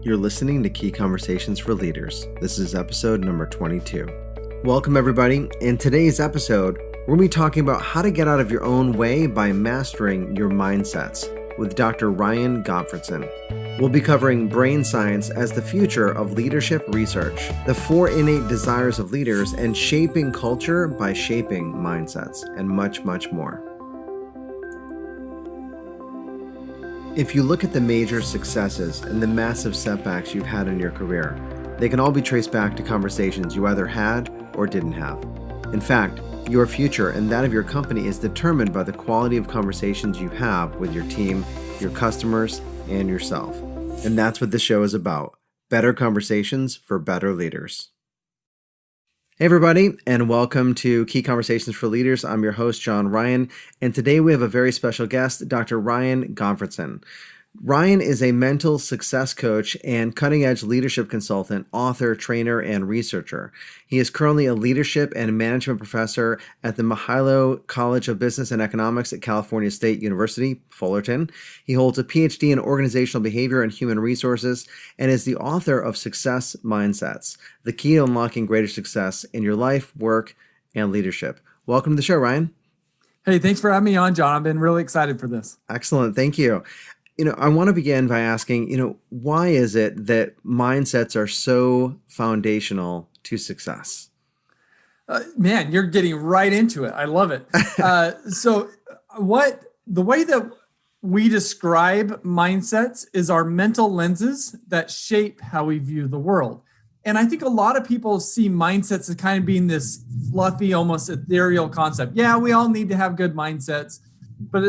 You're listening to Key Conversations for Leaders. This is episode number 22. Welcome, everybody. In today's episode, we're going to be talking about how to get out of your own way by mastering your mindsets with Dr. Ryan Gottfredson. We'll be covering brain science as the future of leadership research, the 4 innate desires of leaders, and shaping culture by shaping mindsets, and much, much more. If you look at the major successes and the massive setbacks you've had in your career, they can all be traced back to conversations you either had or didn't have. In fact, your future and that of your company is determined by the quality of conversations you have with your team, your customers, and yourself. And that's what this show is about. Better conversations for better leaders. Hey everybody, and welcome to Key Conversations for Leaders. I'm your host, John Ryan, and today we have a very special guest, Dr. Ryan Gottfredson. Ryan is a mental success coach and cutting-edge leadership consultant, author, trainer, and researcher. He is currently a leadership and management professor at the Mihaylo College of Business and Economics at California State University-Fullerton. He holds a Ph.D. in organizational behavior and human resources and is the author of Success Mindsets, the key to unlocking greater success in your life, work, and leadership. Welcome to the show, Ryan. Hey, thanks for having me on, John. I've been really excited for this. Excellent. Thank you. I want to begin by asking, why is it that mindsets are so foundational to success? Man, you're getting right into it. I love it. The way that we describe mindsets is our mental lenses that shape how we view the world. And I think a lot of people see mindsets as kind of being this fluffy, almost ethereal concept. Yeah, we all need to have good mindsets, but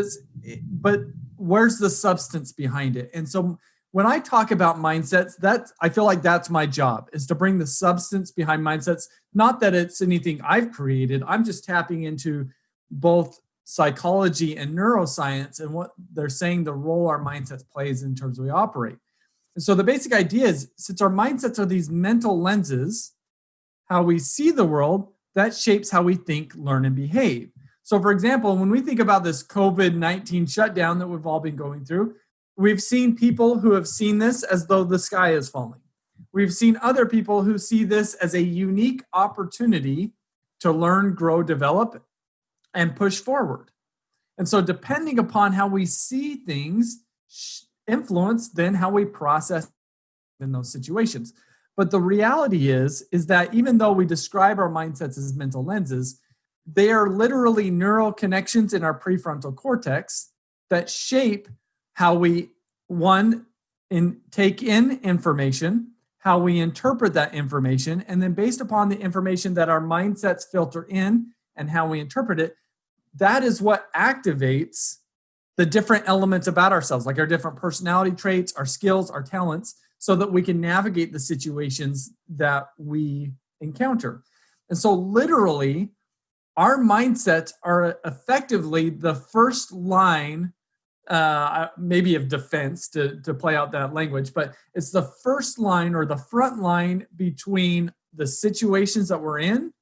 where's the substance behind it? And so when I talk about mindsets, I feel like that's my job, is to bring the substance behind mindsets. Not that it's anything I've created. I'm just tapping into both psychology and neuroscience and what they're saying the role our mindsets plays in terms of we operate. And so the basic idea is, since our mindsets are these mental lenses, how we see the world, that shapes how we think, learn, and behave. So, for example, when we think about this COVID-19 shutdown that we've all been going through, we've seen people who have seen this as though the sky is falling. We've seen other people who see this as a unique opportunity to learn, grow, develop, and push forward. And so depending upon how we see things, influence then how we process in those situations. But the reality is that even though we describe our mindsets as mental lenses, they are literally neural connections in our prefrontal cortex that shape how we, take in information, how we interpret that information, and then based upon the information that our mindsets filter in and how we interpret it, that is what activates the different elements about ourselves, like our different personality traits, our skills, our talents, so that we can navigate the situations that we encounter. And so literally, our mindsets are effectively the first line, maybe of defense to play out that language, but it's the first line or the front line between the situations that we're in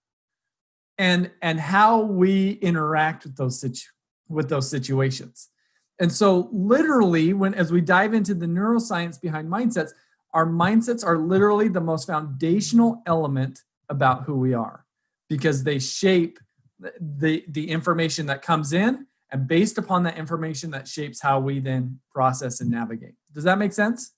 and how we interact with those situations. And so literally, as we dive into the neuroscience behind mindsets, our mindsets are literally the most foundational element about who we are, because they shape the information that comes in, and based upon that information, that shapes how we then process and navigate. Does that make sense?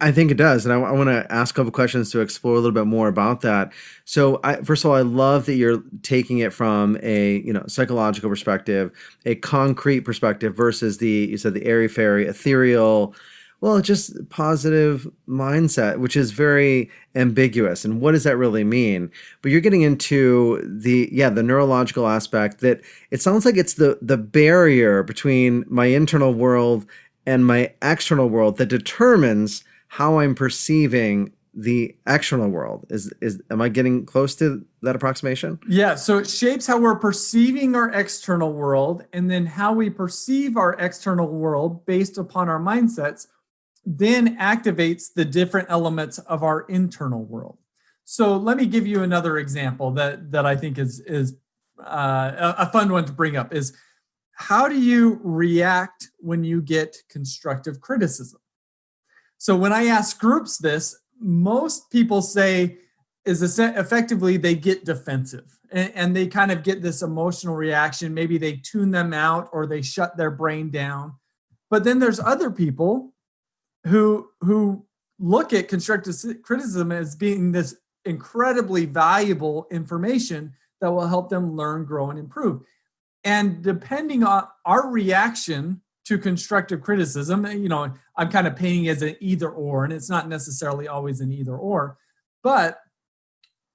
I think it does. And I want to ask a couple questions to explore a little bit more about that. So first of all, I love that you're taking it from a psychological perspective, a concrete perspective versus you said the airy-fairy, ethereal, just positive mindset, which is very ambiguous. And what does that really mean? But you're getting into the neurological aspect, that it sounds like it's the barrier between my internal world and my external world that determines how I'm perceiving the external world. Am I getting close to that approximation? Yeah. So it shapes how we're perceiving our external world, and then how we perceive our external world based upon our mindsets then activates the different elements of our internal world. So let me give you another example that I think is a fun one to bring up. Is how do you react when you get constructive criticism? So when I ask groups this, most people say effectively they get defensive and they kind of get this emotional reaction. Maybe they tune them out or they shut their brain down. But then there's other people who look at constructive criticism as being this incredibly valuable information that will help them learn, grow, and improve. And depending on our reaction to constructive criticism, I'm kind of painting as an either or, and it's not necessarily always an either or, but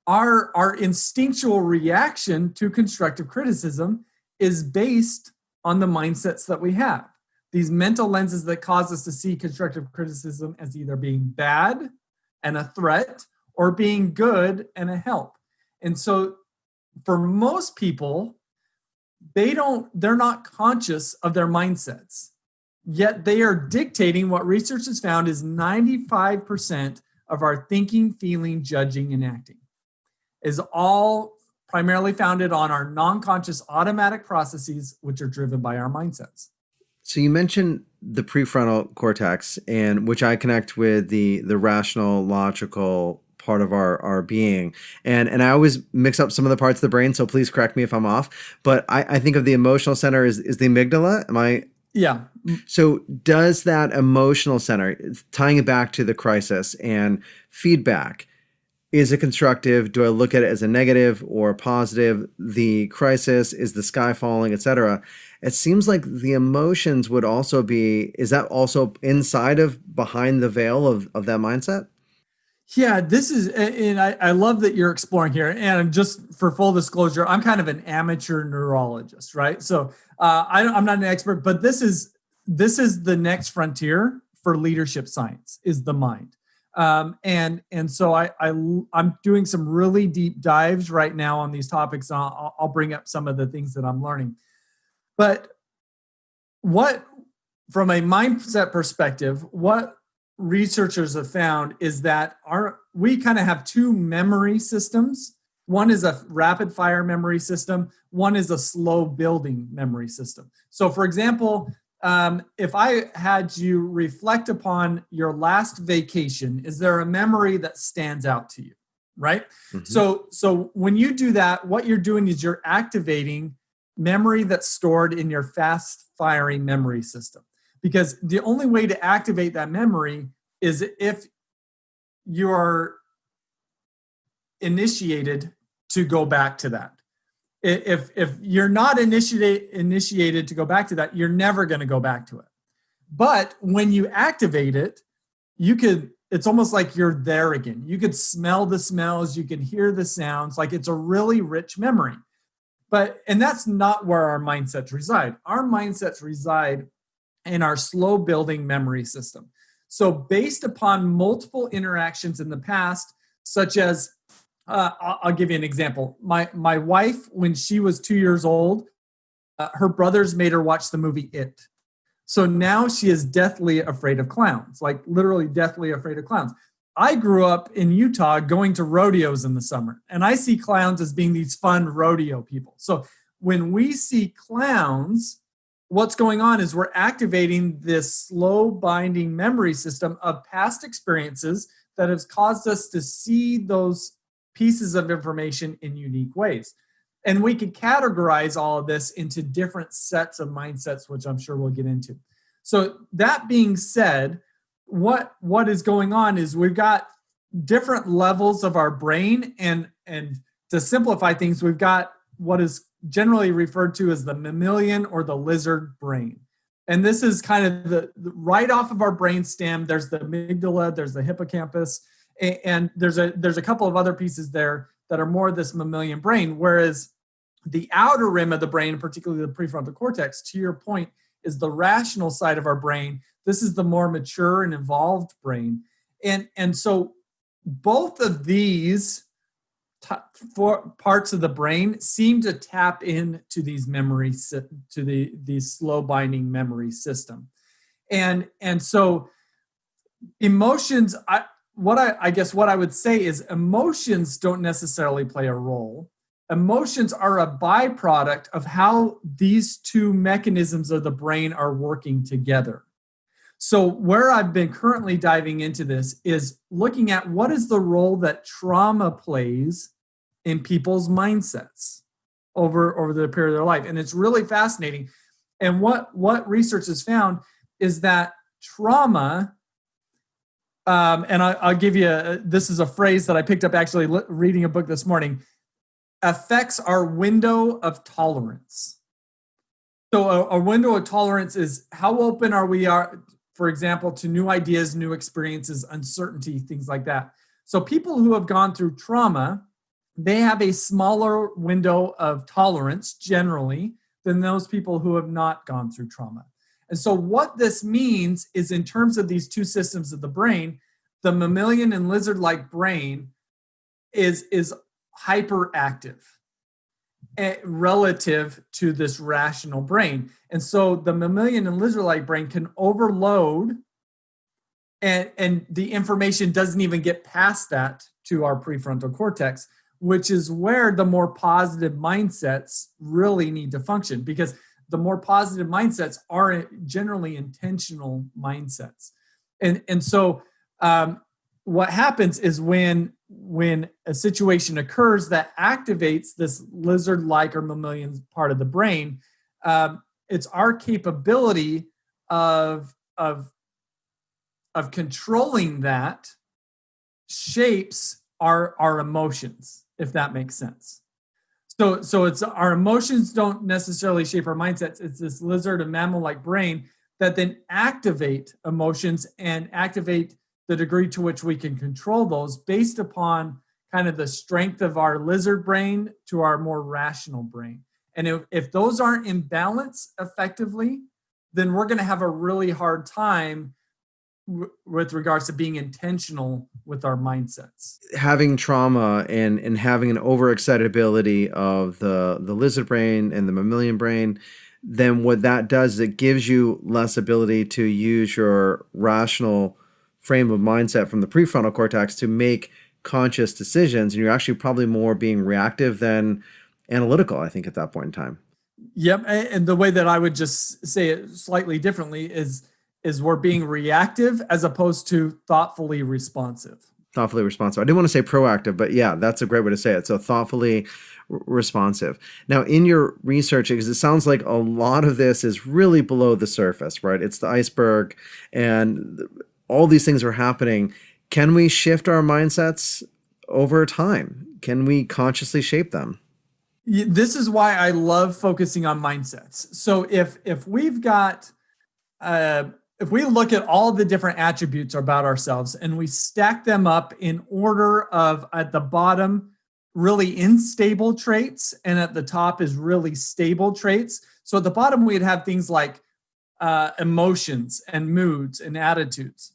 our instinctual reaction to constructive criticism is based on the mindsets that we have. These mental lenses that cause us to see constructive criticism as either being bad and a threat or being good and a help. And so for most people, they're not conscious of their mindsets, yet they are dictating what research has found is 95% of our thinking, feeling, judging, and acting is all primarily founded on our non-conscious automatic processes, which are driven by our mindsets. So you mentioned the prefrontal cortex, and which I connect with the rational, logical part of our being. And I always mix up some of the parts of the brain, so please correct me if I'm off. But I think of the emotional center is the amygdala. Am I? Yeah. So does that emotional center, tying it back to the crisis and feedback, is it constructive? Do I look at it as a negative or a positive? The crisis, is the sky falling, etc. It seems like the emotions would also be, is that also inside of, behind the veil of that mindset? Yeah, this is, and I love that you're exploring here. And just for full disclosure, I'm kind of an amateur neurologist, right? So I'm not an expert, but this is the next frontier for leadership science, is the mind. And so I'm doing some really deep dives right now on these topics. I'll bring up some of the things that I'm learning. But from a mindset perspective, what researchers have found is that we kind of have two memory systems. One is a rapid fire memory system. One is a slow building memory system. So for example, if I had you reflect upon your last vacation, is there a memory that stands out to you, right? Mm-hmm. So when you do that, what you're doing is you're activating memory that's stored in your fast firing memory system. Because the only way to activate that memory is if you're initiated to go back to that. If you're not initiated to go back to that, you're never going to go back to it. But when you activate it, it's almost like you're there again. You could smell the smells, you can hear the sounds, like it's a really rich memory. And that's not where our mindsets reside. Our mindsets reside in our slow building memory system. So based upon multiple interactions in the past, such as, I'll give you an example. My wife, when she was 2 years old, her brothers made her watch the movie It. So now she is deathly afraid of clowns, like literally deathly afraid of clowns. I grew up in Utah going to rodeos in the summer, and I see clowns as being these fun rodeo people. So when we see clowns, what's going on is we're activating this slow binding memory system of past experiences that has caused us to see those pieces of information in unique ways. And we can categorize all of this into different sets of mindsets, which I'm sure we'll get into. So that being said, what is going on is we've got different levels of our brain, and to simplify things, we've got what is generally referred to as the mammalian or the lizard brain. And this is kind of the right off of our brain stem. There's the amygdala, there's the hippocampus, and there's a couple of other pieces there that are more this mammalian brain, whereas the outer rim of the brain, particularly the prefrontal cortex, to your point, is the rational side of our brain. This is the more mature and evolved brain. And so both of these parts of the brain seem to tap into these memories, to the slow binding memory system. And so emotions, I guess what I would say is emotions don't necessarily play a role. Emotions are a byproduct of how these two mechanisms of the brain are working together. So where I've been currently diving into this is looking at what is the role that trauma plays in people's mindsets over the period of their life. And it's really fascinating. And what research has found is that trauma, and I'll give you, this is a phrase that I picked up actually reading a book this morning, affects our window of tolerance. So a window of tolerance is how open we, for example, to new ideas, new experiences, uncertainty, things like that. So people who have gone through trauma, they have a smaller window of tolerance generally than those people who have not gone through trauma. And so what this means is, in terms of these two systems of the brain, the mammalian and lizard-like brain is hyperactive relative to this rational brain. And so the mammalian and lizard-like brain can overload, and the information doesn't even get past that to our prefrontal cortex, which is where the more positive mindsets really need to function, because the more positive mindsets are generally intentional mindsets. And so what happens is when a situation occurs that activates this lizard-like or mammalian part of the brain, it's our capability of controlling that shapes our emotions, if that makes sense. So it's our emotions don't necessarily shape our mindsets. It's this lizard and mammal-like brain that then activate emotions and activate the degree to which we can control those based upon kind of the strength of our lizard brain to our more rational brain. And if those aren't in balance effectively, then we're going to have a really hard time with regards to being intentional with our mindsets. Having trauma and having an overexcitability of the lizard brain and the mammalian brain, then what that does is it gives you less ability to use your rational frame of mindset from the prefrontal cortex to make conscious decisions. And you're actually probably more being reactive than analytical, I think, at that point in time. Yep. And the way that I would just say it slightly differently is we're being reactive as opposed to thoughtfully responsive. Thoughtfully responsive. I didn't want to say proactive, but yeah, that's a great way to say it. So thoughtfully responsive. Now, in your research, because it sounds like a lot of this is really below the surface, right? It's the iceberg and all these things are happening. Can we shift our mindsets over time? Can we consciously shape them? This is why I love focusing on mindsets. So if we've got if we look at all the different attributes about ourselves and we stack them up in order of, at the bottom, really unstable traits, and at the top is really stable traits. So at the bottom, we'd have things like emotions and moods and attitudes,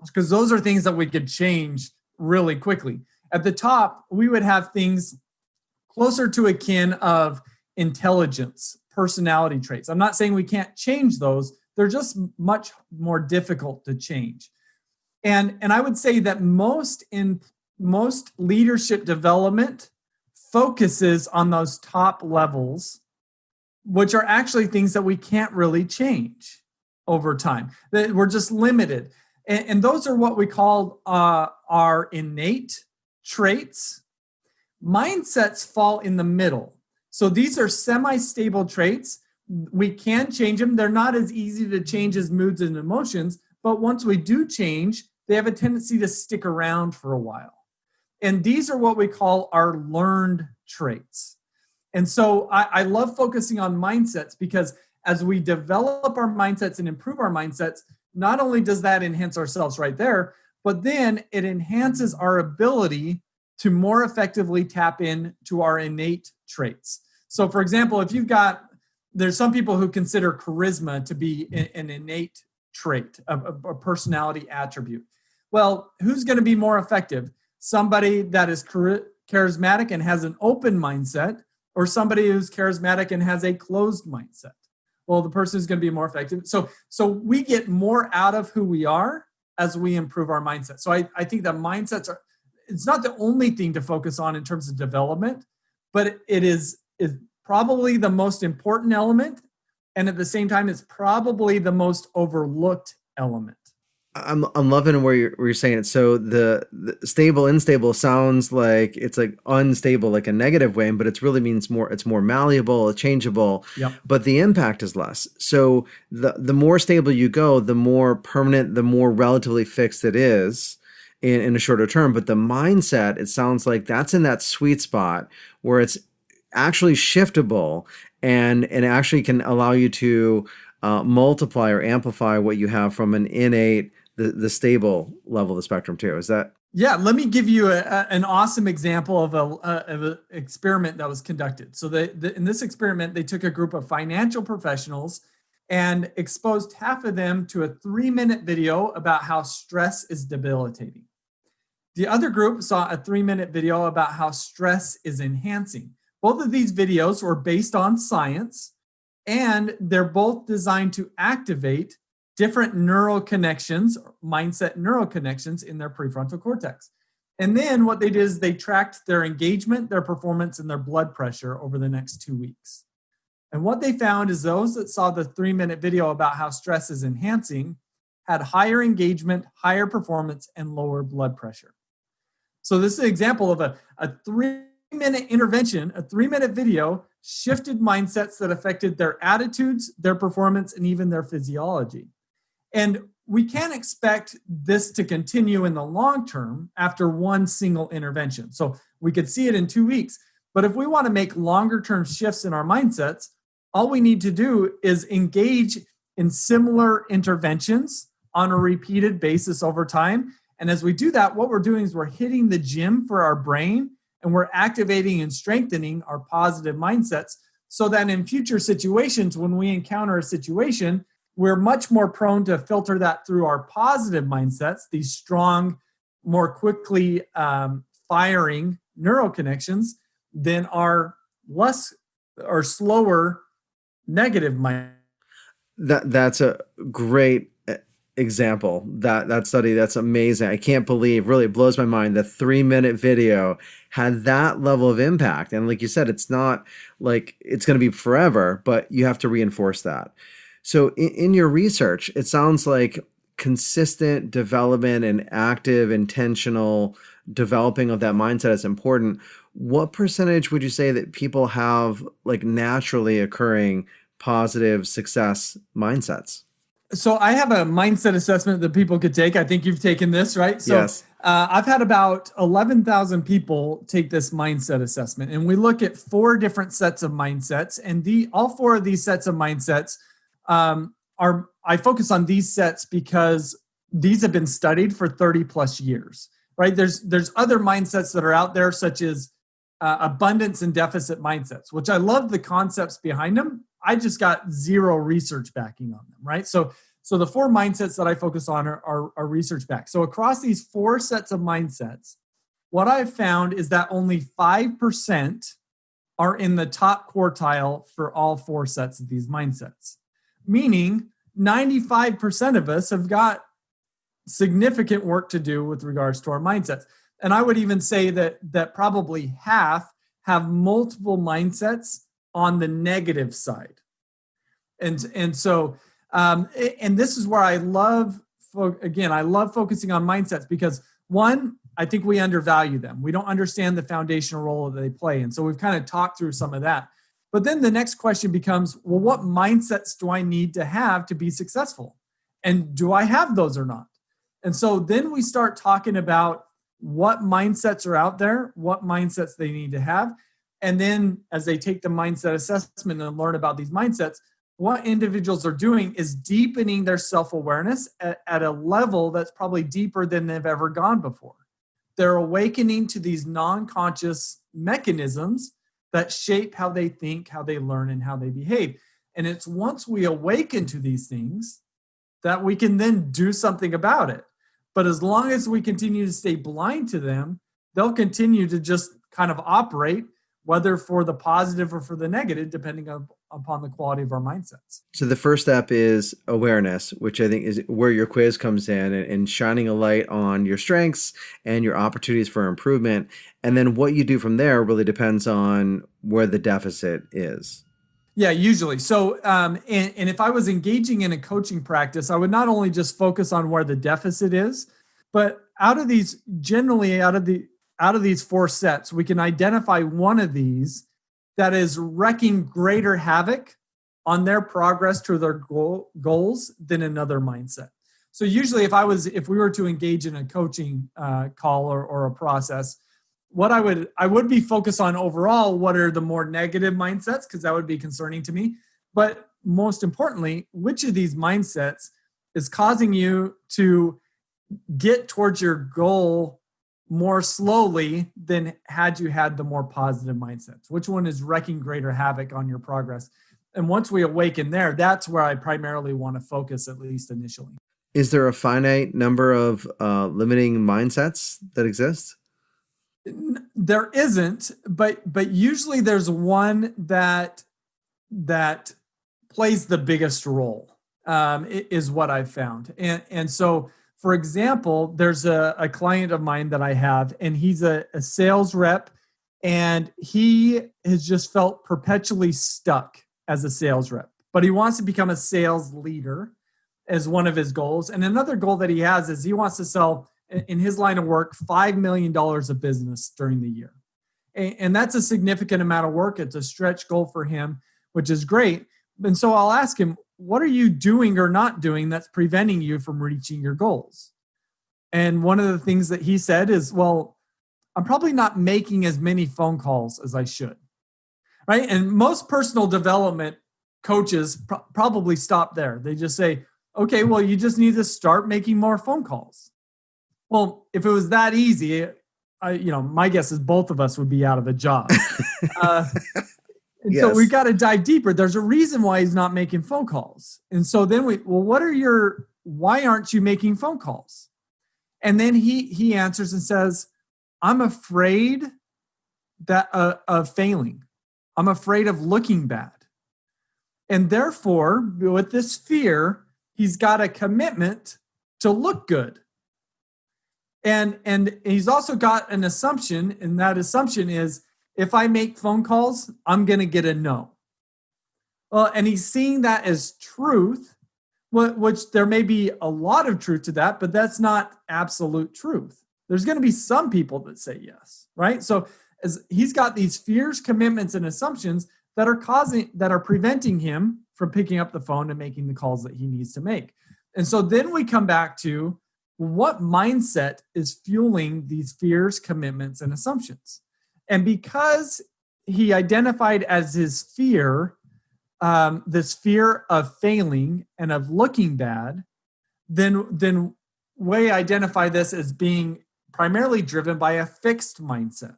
because those are things that we could change really quickly. At the top, we would have things closer to akin of intelligence, personality traits. I'm not saying we can't change those. They're just much more difficult to change. And I would say that most leadership development focuses on those top levels, which are actually things that we can't really change over time. That we're just limited. And those are what we call our innate traits. Mindsets fall in the middle. So these are semi-stable traits. We can change them. They're not as easy to change as moods and emotions, but once we do change, they have a tendency to stick around for a while. And these are what we call our learned traits. And so I love focusing on mindsets, because as we develop our mindsets and improve our mindsets, not only does that enhance ourselves right there, but then it enhances our ability to more effectively tap into our innate traits. So for example, there's some people who consider charisma to be an innate trait, a personality attribute. Well, who's going to be more effective? Somebody that is charismatic and has an open mindset, or somebody who's charismatic and has a closed mindset? Well, the person is going to be more effective. So we get more out of who we are as we improve our mindset. So I think that mindsets it's not the only thing to focus on in terms of development, but it is probably the most important element. And at the same time, it's probably the most overlooked element. I'm loving where you're saying it. So the stable, unstable sounds like it's like unstable, like a negative way, but it really means more. It's more malleable, changeable, Yep. but the impact is less. So the more stable you go, the more permanent, the more relatively fixed it is in a shorter term. But the mindset, it sounds like that's in that sweet spot where it's actually shiftable and actually can allow you to multiply or amplify what you have from an innate the stable level of the spectrum too. Is that? Yeah, let me give you an awesome example of an experiment that was conducted. So in this experiment, they took a group of financial professionals and exposed half of them to a 3-minute video about how stress is debilitating. The other group saw a 3-minute video about how stress is enhancing. Both of these videos were based on science, and they're both designed to activate different neural connections, mindset neural connections in their prefrontal cortex. And then what they did is they tracked their engagement, their performance, and their blood pressure over the next 2 weeks. And what they found is those that saw the 3-minute video about how stress is enhancing had higher engagement, higher performance, and lower blood pressure. So this is an example of a 3-minute intervention, a 3-minute video shifted mindsets that affected their attitudes, their performance, and even their physiology. And we can't expect this to continue in the long term after one single intervention. So we could see it in 2 weeks. But if we want to make longer term shifts in our mindsets, all we need to do is engage in similar interventions on a repeated basis over time. And as we do that, what we're doing is we're hitting the gym for our brain, and we're activating and strengthening our positive mindsets so that in future situations, when we encounter a situation, we're much more prone to filter that through our positive mindsets, these strong, more quickly firing neural connections, than our less or slower negative mind. That's a great example. That study, that's amazing. I can't believe, really, it blows my mind. The 3-minute video had that level of impact. And like you said, it's not like it's going to be forever, but you have to reinforce that. So in your research, it sounds like consistent development and active, intentional developing of that mindset is important. What percentage would you say that people have like naturally occurring positive success mindsets? So I have a mindset assessment that people could take. I think you've taken this, right? So Yes. I've had about 11,000 people take this mindset assessment, and we look at 4 different sets of mindsets, and all 4 of these sets of mindsets I focus on these sets because these have been studied for 30 plus years, right? There's other mindsets that are out there, such as abundance and deficit mindsets, which I love the concepts behind them. I just got zero research backing on them, right? So the 4 mindsets that I focus on are research backed. So across these 4 sets of mindsets, what I've found is that only 5% are in the top quartile for all 4 sets of these mindsets. Meaning 95% of us have got significant work to do with regards to our mindsets. And I would even say that probably half have multiple mindsets on the negative side. And so this is where I love focusing on mindsets because, one, I think we undervalue them. We don't understand the foundational role that they play. And so we've kind of talked through some of that. But then the next question becomes, well, what mindsets do I need to have to be successful? And do I have those or not? And so then we start talking about what mindsets are out there, what mindsets they need to have. And then as they take the mindset assessment and learn about these mindsets, what individuals are doing is deepening their self-awareness at a level that's probably deeper than they've ever gone before. They're awakening to these non-conscious mechanisms that shape how they think, how they learn, and how they behave. And it's once we awaken to these things that we can then do something about it. But as long as we continue to stay blind to them, they'll continue to just kind of operate, whether for the positive or for the negative, depending upon the quality of our mindsets. So the first step is awareness, which I think is where your quiz comes in and shining a light on your strengths and your opportunities for improvement. And then what you do from there really depends on where the deficit is. Yeah, usually. So, and if I was engaging in a coaching practice, I would not only just focus on where the deficit is, but generally out of these four sets, we can identify one of these that is wreaking greater havoc on their progress to their goals than another mindset. So usually if we were to engage in a coaching call or a process, what I would be focused on overall, what are the more negative mindsets? Because that would be concerning to me. But most importantly, which of these mindsets is causing you to get towards your goal more slowly than had you had the more positive mindsets? Which one is wreaking greater havoc on your progress? And once we awaken there, that's where I primarily want to focus, at least initially. Is there a finite number of limiting mindsets that exist? There isn't, but usually there's one that plays the biggest role, is what I've found. And so, for example, there's a client of mine that I have, and he's a sales rep, and he has just felt perpetually stuck as a sales rep, but he wants to become a sales leader as one of his goals. And another goal that he has is he wants to sell, in his line of work, $5 million of business during the year. And that's a significant amount of work. It's a stretch goal for him, which is great. And so I'll ask him, what are you doing or not doing that's preventing you from reaching your goals? And one of the things that he said is, well, I'm probably not making as many phone calls as I should. Right? And most personal development coaches probably stop there. They just say, okay, well, you just need to start making more phone calls. Well, if it was that easy, my guess is both of us would be out of a job. Yes. So we got to dive deeper. There's a reason why he's not making phone calls. And so then why aren't you making phone calls? And then he answers and says, I'm afraid of failing. I'm afraid of looking bad. And therefore, with this fear, he's got a commitment to look good. And he's also got an assumption, and that assumption is, if I make phone calls, I'm going to get a no. Well, and he's seeing that as truth, which there may be a lot of truth to that, but that's not absolute truth. There's going to be some people that say yes, right? So as he's got these fears, commitments, and assumptions that are preventing him from picking up the phone and making the calls that he needs to make. And so then we come back to, what mindset is fueling these fears, commitments, and assumptions? And because he identified as his fear, this fear of failing and of looking bad, then we identify this as being primarily driven by a fixed mindset.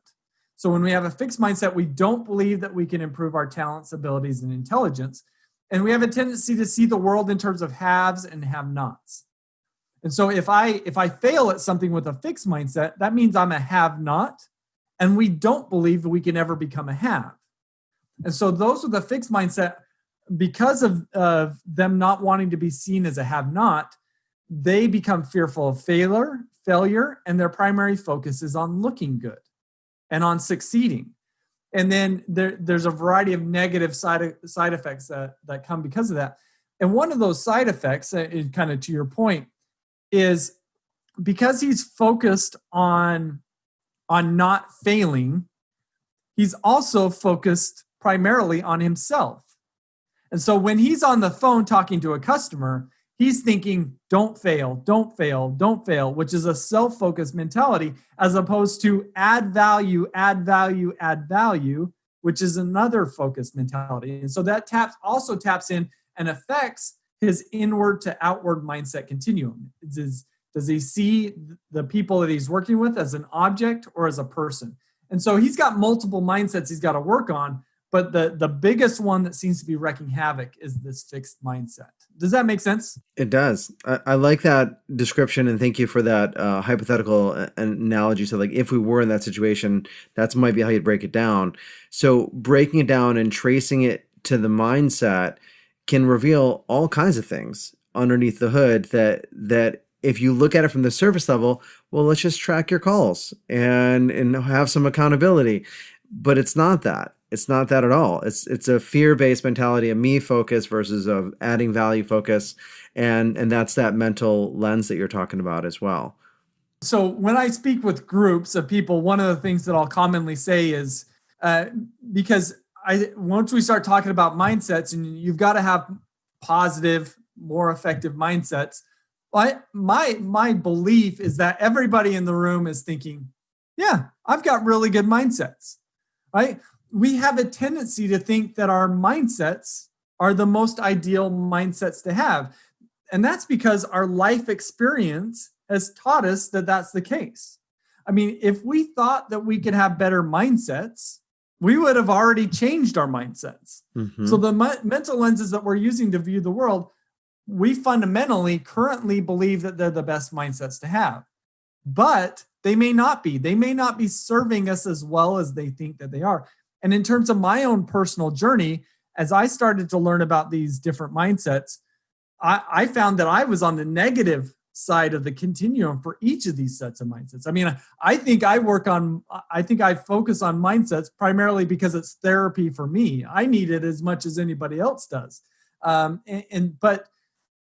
So when we have a fixed mindset, we don't believe that we can improve our talents, abilities, and intelligence. And we have a tendency to see the world in terms of haves and have-nots. And so if I fail at something with a fixed mindset, that means I'm a have-not, and we don't believe that we can ever become a have. And so those with a fixed mindset, because of them not wanting to be seen as a have-not, they become fearful of failure, and their primary focus is on looking good and on succeeding. And then there's a variety of negative side effects that come because of that. And one of those side effects, kind of to your point, is because he's focused on not failing, he's also focused primarily on himself. And so when he's on the phone talking to a customer, he's thinking, don't fail, don't fail, don't fail, which is a self-focused mentality, as opposed to add value, add value, add value, which is another focused mentality. And so that also taps in and affects his inward to outward mindset continuum. Does he see the people that he's working with as an object or as a person? And so he's got multiple mindsets he's got to work on, but the biggest one that seems to be wreaking havoc is this fixed mindset. Does that make sense? It does. I like that description, and thank you for that hypothetical analogy. So like if we were in that situation, that might be how you'd break it down. So breaking it down and tracing it to the mindset can reveal all kinds of things underneath the hood that if you look at it from the surface level, well, let's just track your calls and have some accountability. But it's not that. It's not that at all. It's a fear-based mentality, a me focus versus a adding value focus, and that's that mental lens that you're talking about as well. So when I speak with groups of people, one of the things that I'll commonly say is because once we start talking about mindsets, and you've got to have positive, more effective mindsets. My belief is that everybody in the room is thinking, yeah, I've got really good mindsets, right? We have a tendency to think that our mindsets are the most ideal mindsets to have. And that's because our life experience has taught us that that's the case. I mean, if we thought that we could have better mindsets, we would have already changed our mindsets. Mm-hmm. So the mental lenses that we're using to view the world, we fundamentally currently believe that they're the best mindsets to have. But they may not be. They may not be serving us as well as they think that they are. And in terms of my own personal journey, as I started to learn about these different mindsets, I found that I was on the negative side of the continuum for each of these sets of mindsets. I mean, I think I focus on mindsets primarily because it's therapy for me. I need it as much as anybody else does. But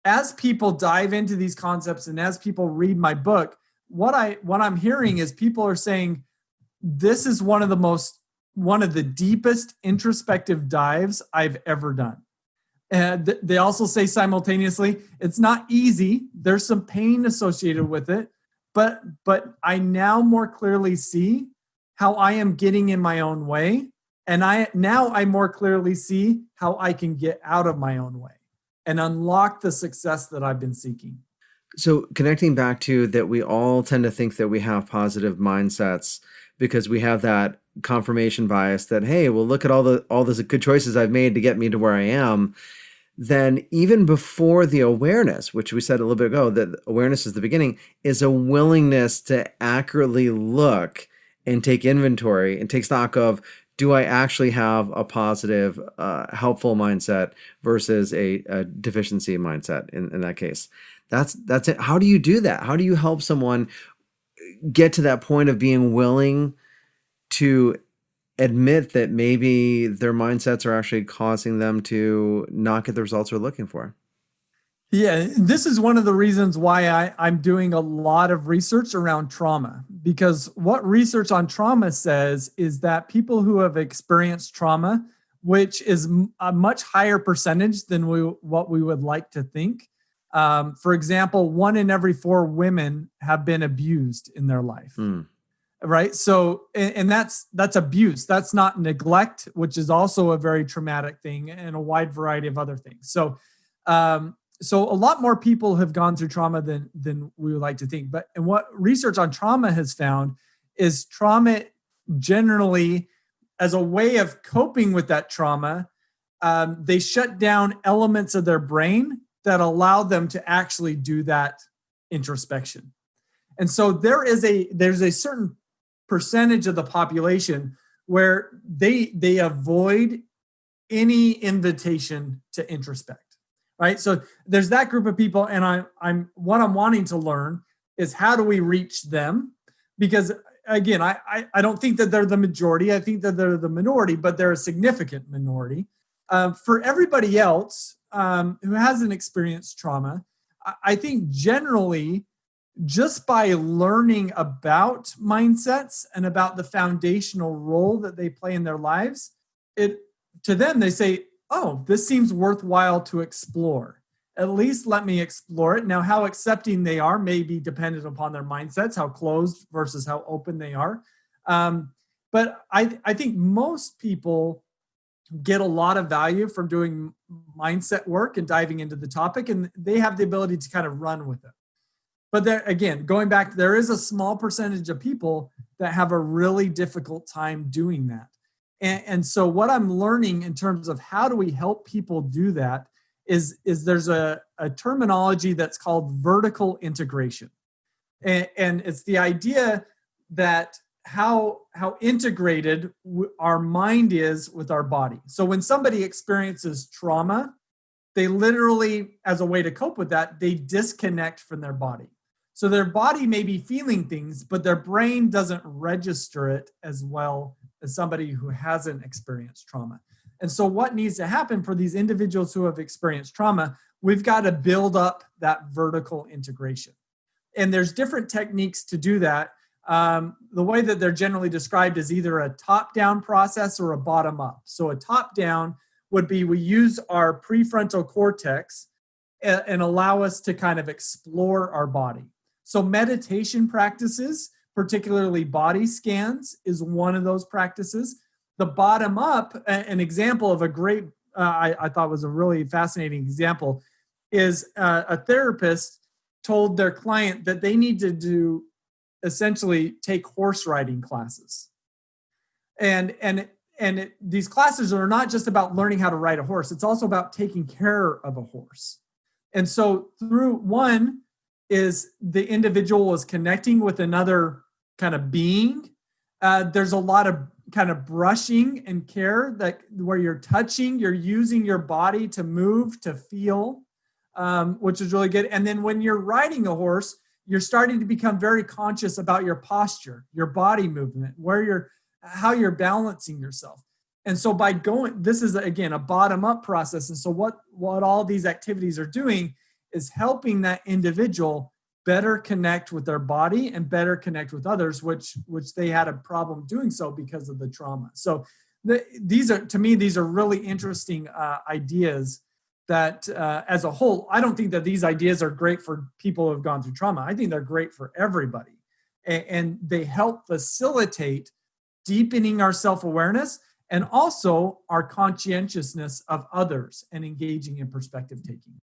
as people dive into these concepts and as people read my book, what I'm hearing is people are saying, this is one of the deepest introspective dives I've ever done. And they also say simultaneously, it's not easy. There's some pain associated with it, but I now more clearly see how I am getting in my own way. And I more clearly see how I can get out of my own way and unlock the success that I've been seeking. So connecting back to that, we all tend to think that we have positive mindsets because we have that confirmation bias that, hey, well, look at all the good choices I've made to get me to where I am. Then even before the awareness, which we said a little bit ago, that awareness is the beginning, is a willingness to accurately look and take inventory and take stock of, do I actually have a positive, helpful mindset versus a deficiency mindset in that case? That's it. How do you do that? How do you help someone get to that point of being willing to admit that maybe their mindsets are actually causing them to not get the results they're looking for? Yeah, this is one of the reasons why I'm doing a lot of research around trauma, because what research on trauma says is that people who have experienced trauma, which is a much higher percentage than what we would like to think. For example, 1 in every 4 women have been abused in their life. Right. So, and that's abuse. That's not neglect, which is also a very traumatic thing, and a wide variety of other things. So, so a lot more people have gone through trauma than we would like to think. And what research on trauma has found is trauma generally, as a way of coping with that trauma, they shut down elements of their brain that allow them to actually do that introspection. And so there's a certain percentage of the population where they avoid any invitation to introspect, right? So there's that group of people, and I'm wanting to learn is, how do we reach them? Because again, I don't think that they're the majority. I think that they're the minority, but they're a significant minority. For everybody else who hasn't experienced trauma, I think generally, just by learning about mindsets and about the foundational role that they play in their lives, to them, they say, oh, this seems worthwhile to explore. At least let me explore it. Now, how accepting they are may be dependent upon their mindsets, how closed versus how open they are. But I think most people get a lot of value from doing mindset work and diving into the topic, and they have the ability to kind of run with it. But there, again, going back, there is a small percentage of people that have a really difficult time doing that. And so what I'm learning in terms of how do we help people do that is there's a terminology that's called vertical integration. And it's the idea that how integrated our mind is with our body. So when somebody experiences trauma, they literally, as a way to cope with that, they disconnect from their body. So their body may be feeling things, but their brain doesn't register it as well as somebody who hasn't experienced trauma. And so what needs to happen for these individuals who have experienced trauma, we've got to build up that vertical integration. And there's different techniques to do that. The way that they're generally described is either a top-down process or a bottom-up. So a top-down would be we use our prefrontal cortex and allow us to kind of explore our body. So meditation practices, particularly body scans, is one of those practices. The bottom-up, an example of a great, I thought was a really fascinating example, is a therapist told their client that they need to do essentially take horse riding classes. These classes are not just about learning how to ride a horse. It's also about taking care of a horse. And so through one is the individual is connecting with another kind of being. There's a lot of kind of brushing and care that where you're touching, you're using your body to move, to feel, which is really good. And then when you're riding a horse, you're starting to become very conscious about your posture, your body movement, how you're balancing yourself. And so by this is again a bottom-up process. And so what all these activities are doing is helping that individual better connect with their body and better connect with others, which they had a problem doing so because of the trauma. So these are really interesting ideas that as a whole, I don't think that these ideas are great for people who have gone through trauma. I think they're great for everybody. And they help facilitate deepening our self-awareness and also our conscientiousness of others and engaging in perspective taking.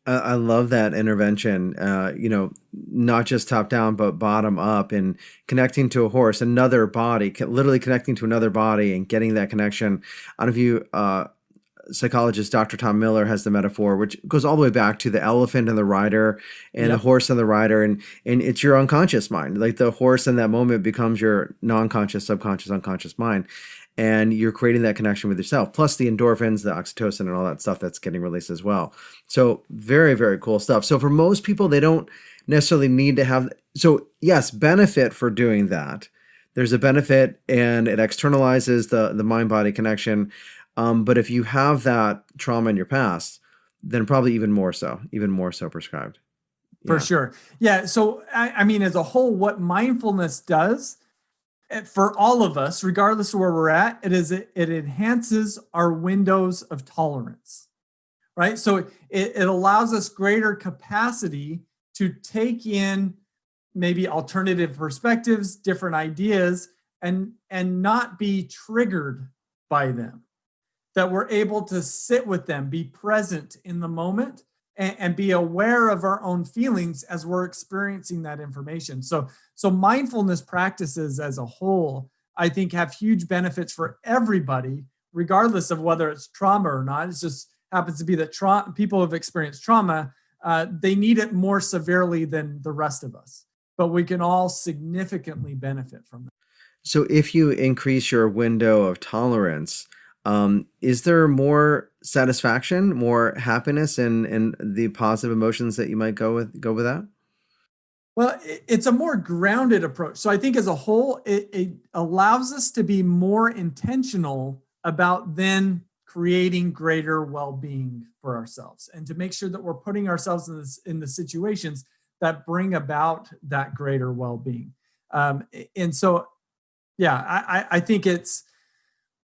I love that intervention, not just top down, but bottom up, and connecting to a horse, another body, literally connecting to another body and getting that connection. I don't know if you, psychologist Dr. Tom Miller has the metaphor, which goes all the way back to the elephant and the rider and the horse and the rider. And it's your unconscious mind. Like the horse in that moment becomes your non-conscious, subconscious, unconscious mind. And you're creating that connection with yourself, plus the endorphins, the oxytocin, and all that stuff that's getting released as well. So very, very cool stuff. So for most people, they don't necessarily need to have, so yes, benefit for doing that. There's a benefit and it externalizes the mind-body connection. But if you have that trauma in your past, then probably even more so prescribed. For sure. Yeah. So, I mean, as a whole, what mindfulness does for all of us, regardless of where we're at, it enhances our windows of tolerance, right? So it allows us greater capacity to take in maybe alternative perspectives, different ideas, and not be triggered by them. That we're able to sit with them, be present in the moment, and be aware of our own feelings as we're experiencing that information. So mindfulness practices as a whole, I think, have huge benefits for everybody, regardless of whether it's trauma or not. It just happens to be that people who have experienced trauma, they need it more severely than the rest of us. But we can all significantly benefit from that. So if you increase your window of tolerance, is there more satisfaction, more happiness, and the positive emotions that you might go with that? Well, it's a more grounded approach. So I think as a whole, it allows us to be more intentional about then creating greater well-being for ourselves and to make sure that we're putting ourselves in the situations that bring about that greater well-being. And so, I think it's,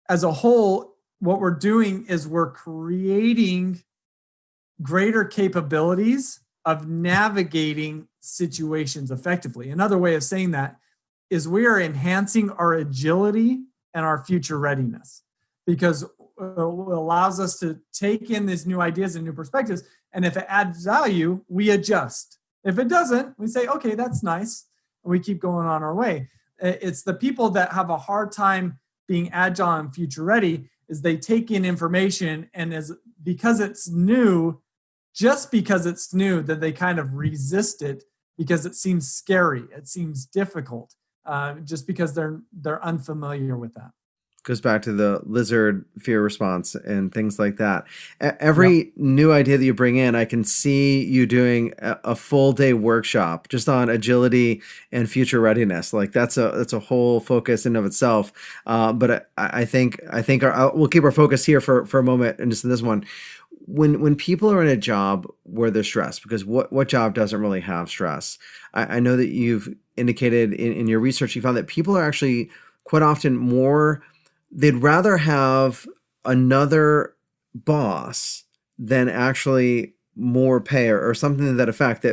as a whole, what we're doing is we're creating greater capabilities of navigating situations effectively. Another way of saying that is we are enhancing our agility and our future readiness, because it allows us to take in these new ideas and new perspectives. And if it adds value, we adjust. If it doesn't, we say, okay, that's nice. And we keep going on our way. It's the people that have a hard time being agile and future ready is they take in information, and because it's new, that they kind of resist it because it seems scary, it seems difficult, just because they're unfamiliar with that. Goes back to the lizard fear response and things like that. Every new idea that you bring in, I can see you doing a full day workshop just on agility and future readiness. Like that's a whole focus in of itself. But I think we'll keep our focus here for a moment and just in this one. When people are in a job where they're stressed, because what job doesn't really have stress? I know that you've indicated in your research, you found that people are actually quite often they'd rather have another boss than actually more pay or something to that effect.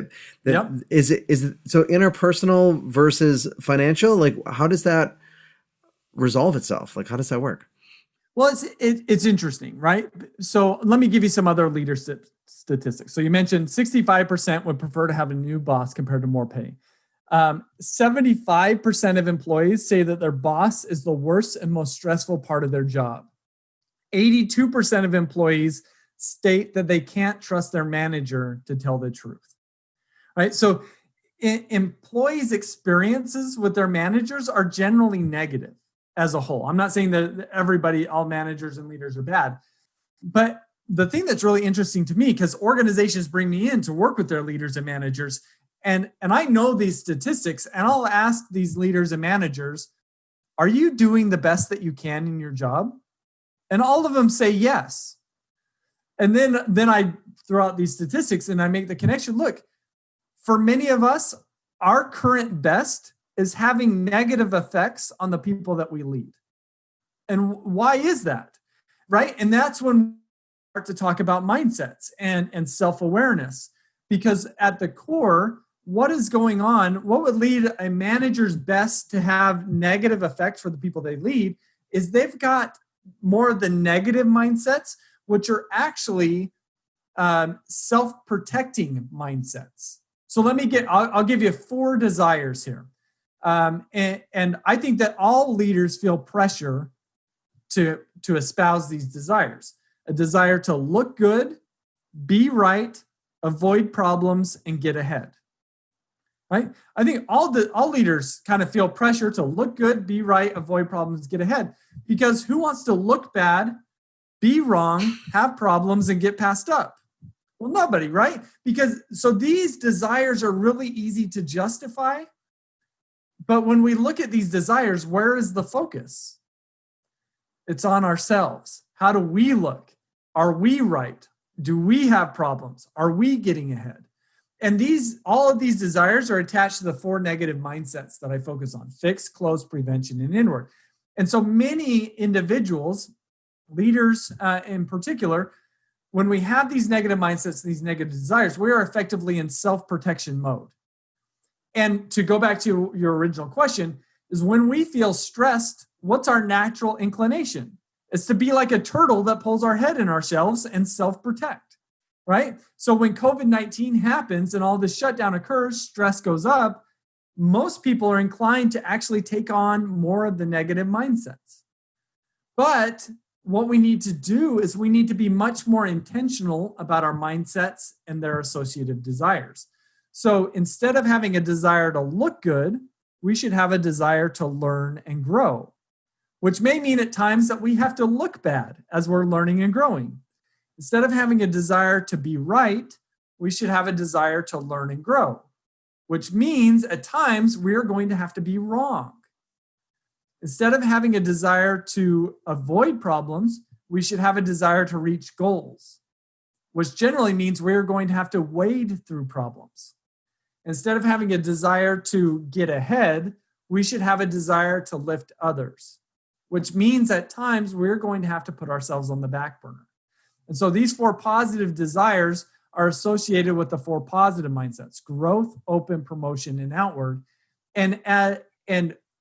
Is it so interpersonal versus financial? Like, how does that resolve itself? Like, how does that work? Well, it's interesting, right? So let me give you some other leadership statistics. So you mentioned 65% would prefer to have a new boss compared to more pay. 75% of employees say that their boss is the worst and most stressful part of their job. 82% of employees state that they can't trust their manager to tell the truth, right? So employees' experiences with their managers are generally negative as a whole. I'm not saying that all managers and leaders are bad, but the thing that's really interesting to me, because organizations bring me in to work with their leaders and managers, and I know these statistics, and I'll ask these leaders and managers, are you doing the best that you can in your job? And all of them say yes. And then I throw out these statistics and I make the connection. Look, for many of us, our current best is having negative effects on the people that we lead. And why is that? Right? And that's when we start to talk about mindsets and self-awareness. Because at the core, what is going on, what would lead a manager's best to have negative effects for the people they lead is they've got more of the negative mindsets, which are actually self-protecting mindsets. So I'll give you 4 desires here. And I think that all leaders feel pressure to espouse these desires. A desire to look good, be right, avoid problems, and get ahead. Right? I think all leaders kind of feel pressure to look good, be right, avoid problems, get ahead. Because who wants to look bad, be wrong, have problems, and get passed up? Well, nobody, right? So these desires are really easy to justify. But when we look at these desires, where is the focus? It's on ourselves. How do we look? Are we right? Do we have problems? Are we getting ahead? And all of these desires are attached to the 4 negative mindsets that I focus on: fix, close, prevention, and inward. And so many individuals, leaders in particular, when we have these negative mindsets, these negative desires, we are effectively in self-protection mode. And to go back to your original question, is when we feel stressed, what's our natural inclination? It's to be like a turtle that pulls our head in our shells and self-protect, right? So when COVID-19 happens and all this shutdown occurs, stress goes up, most people are inclined to actually take on more of the negative mindsets. But what we need to do is we need to be much more intentional about our mindsets and their associative desires. So instead of having a desire to look good, we should have a desire to learn and grow, which may mean at times that we have to look bad as we're learning and growing. Instead of having a desire to be right, we should have a desire to learn and grow, which means at times we're going to have to be wrong. Instead of having a desire to avoid problems, we should have a desire to reach goals, which generally means we're going to have to wade through problems. Instead of having a desire to get ahead, we should have a desire to lift others, which means at times we're going to have to put ourselves on the back burner. And so these 4 positive desires are associated with the 4 positive mindsets: growth, open, promotion, and outward. And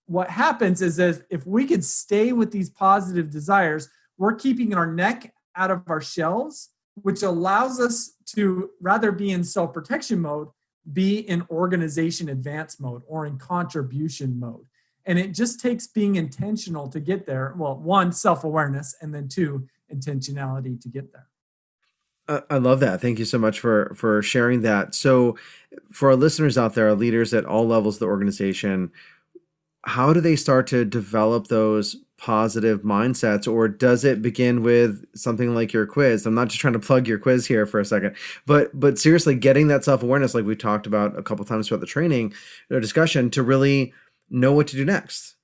what happens is that if we could stay with these positive desires, we're keeping our neck out of our shells, which allows us to rather be in self-protection mode, be in organization advance mode or in contribution mode. And it just takes being intentional to get there. Well, 1, self-awareness, and then 2, intentionality to get there. I love that. Thank you so much for sharing that. So for our listeners out there, our leaders at all levels of the organization, how do they start to develop those positive mindsets, or does it begin with something like your quiz? I'm not just trying to plug your quiz here for a second, but seriously, getting that self-awareness, like we talked about a couple times throughout the training or discussion, to really know what to do next.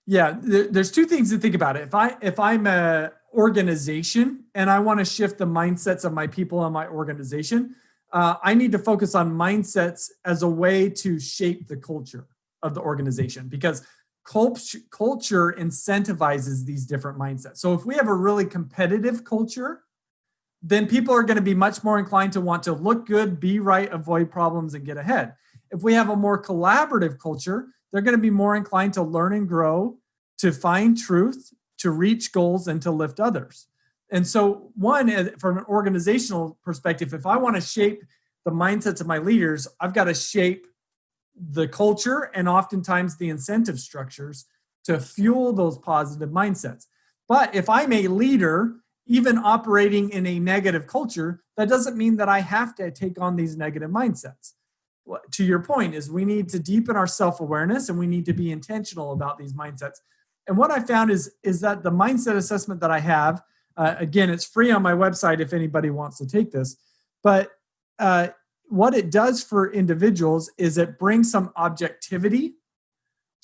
Yeah, there's two things to think about. If I'm a organization and I want to shift the mindsets of my people in my organization, I need to focus on mindsets as a way to shape the culture of the organization, because culture incentivizes these different mindsets. So if we have a really competitive culture, then people are going to be much more inclined to want to look good, be right, avoid problems, and get ahead. If we have a more collaborative culture, they're going to be more inclined to learn and grow, to find truth, to reach goals, and to lift others. And so, from an organizational perspective, if I want to shape the mindsets of my leaders, I've got to shape the culture and oftentimes the incentive structures to fuel those positive mindsets. But if I'm a leader, even operating in a negative culture, that doesn't mean that I have to take on these negative mindsets. To your point, is we need to deepen our self-awareness, and we need to be intentional about these mindsets. And what I found is that the mindset assessment that I have, again, it's free on my website if anybody wants to take this, but what it does for individuals is it brings some objectivity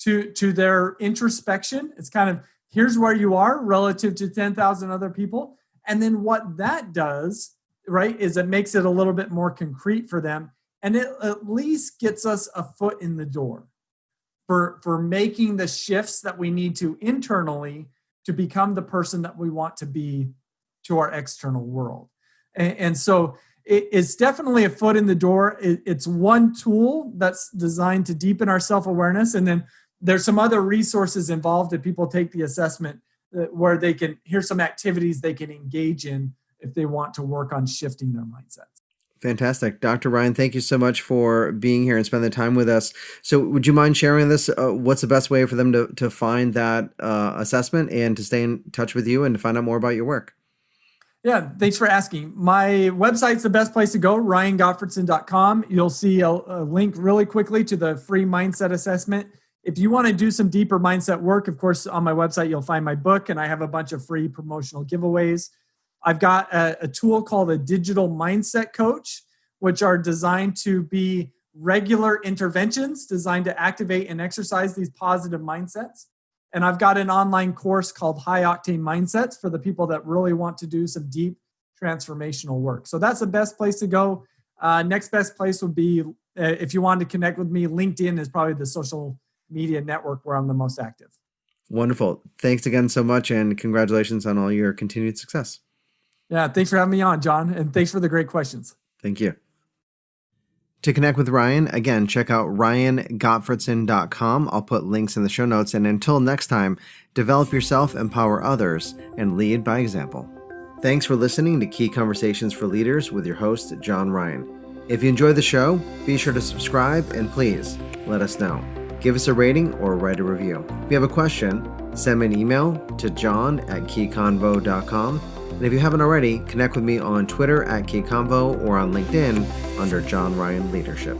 to their introspection. It's kind of, here's where you are relative to 10,000 other people. And then what that does, right, is it makes it a little bit more concrete for them. And it at least gets us a foot in the door for making the shifts that we need to internally to become the person that we want to be to our external world. And so it's definitely a foot in the door. It's one tool that's designed to deepen our self-awareness. And then there's some other resources involved if people take the assessment where here's some activities they can engage in if they want to work on shifting their mindsets. Fantastic. Dr. Ryan, thank you so much for being here and spending the time with us. So would you mind sharing this? What's the best way for them to find that assessment and to stay in touch with you and to find out more about your work? Yeah, thanks for asking. My website's the best place to go, ryangottfredson.com. You'll see a link really quickly to the free mindset assessment. If you want to do some deeper mindset work, of course, on my website, you'll find my book, and I have a bunch of free promotional giveaways. I've got a tool called a digital mindset coach, which are designed to be regular interventions designed to activate and exercise these positive mindsets. And I've got an online course called High Octane Mindsets for the people that really want to do some deep transformational work. So that's the best place to go. Next best place would be, if you want to connect with me, LinkedIn is probably the social media network where I'm the most active. Wonderful. Thanks again so much, and congratulations on all your continued success. Yeah, thanks for having me on, John, and thanks for the great questions. Thank you. To connect with Ryan, again, check out ryangottfredson.com. I'll put links in the show notes. And until next time, develop yourself, empower others, and lead by example. Thanks for listening to Key Conversations for Leaders with your host, John Ryan. If you enjoyed the show, be sure to subscribe, and please let us know. Give us a rating or write a review. If you have a question, send me an email to john@keyconvo.com. And if you haven't already, connect with me on Twitter @KeyConvo or on LinkedIn under John Ryan Leadership.